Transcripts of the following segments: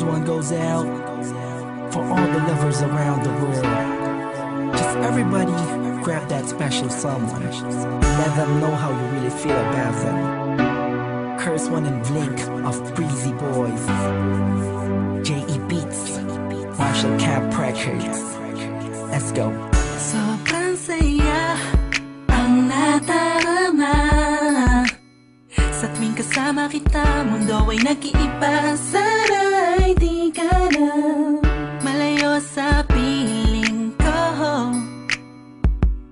This one goes out for all the lovers around the world. Just everybody grab that special someone. Let them know how you really feel about them. Curse One and Blink of Breezy Boys, J.E. Beats, Marshall Camp Records. Let's go. Sobrang saya ang nadarama sa tuwing kasama kita. Mundo ay nag-iiba, sana'y di ka na malayo sa piling ko.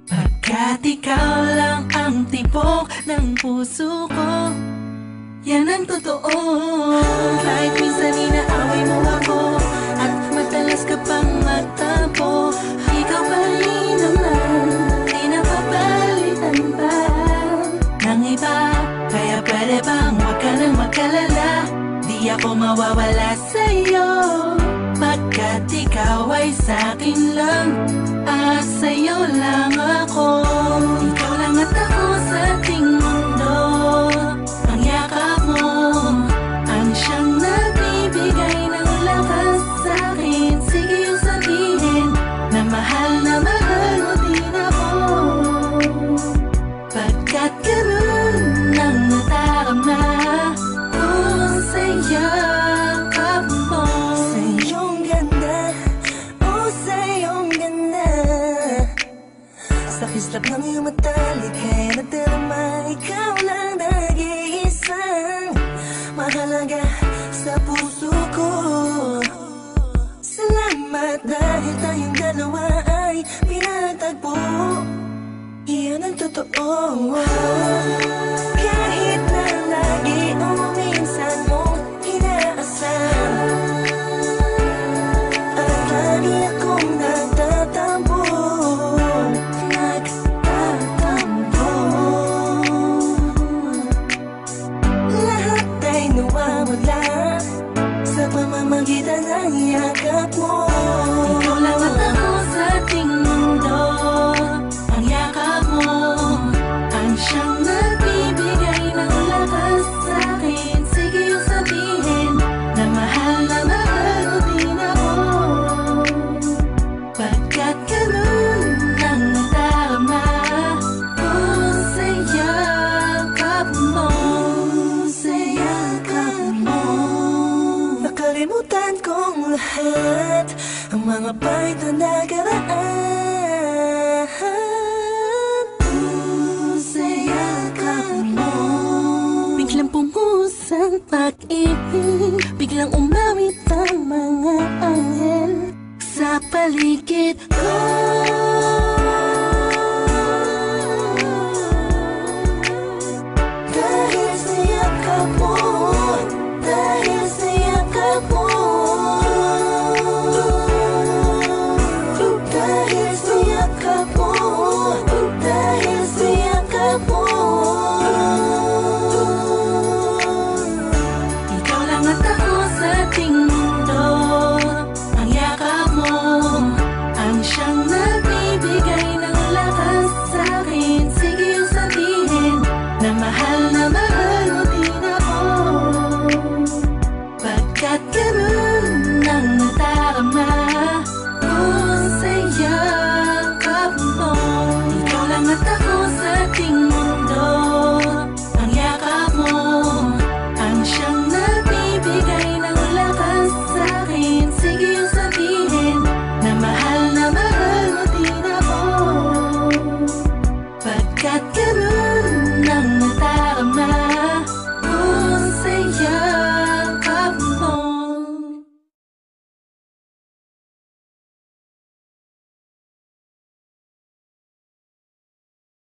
Pagkat ikaw lang ang tibok ng puso ko, yan ang totoo. Kahit minsan inaaway mo ako at madalas ka pang magtampo, ikaw pa rin naman, di napapalitan pa ng iba. Kaya pwede bang wag ka nang mag-alala, di ako mawawala sa'yo. Pagkat ikaw ay sa'kin lang at sa'yo lang ako. Ikaw lang at ako sa ating mundo. Ang yakap mo ang siyang nagbibigay ng lakas sa'kin. Sige yung sabihin na mahal mo din ako. Pagkat ganun ang nadarama ko sa yakap mo. Sa iyong ganda, oh sa iyong ganda, sa kislap ng iyong mata, lika'y nadarama. Ikaw lang nag-iisang mahalaga sa puso ko. Salamat dahil tayong dalawa ay pinagtagpo. Iyan ang totoo. Kahit na lagi o minsan mong inaasam, at lagi akong nagtatampo. Lahat ay nawawala sa pamamagitan ng yakap mo. Ikaw lang at ako sa ating mundo. Ang yakap mo ang siyang nagbibigay ng lakas sa'kin. Sige yung sabihin na mahal mo din ako. Pagkat ganun ang nadarama ko sa yakap mo. Sa yakap mo, nakalimutan kong lahat ang mga pahit na nakaraan. Sa yakap mo, biglang pumuhos ang pag-ibig, biglang umawit ang mga anghel sa paligid ko.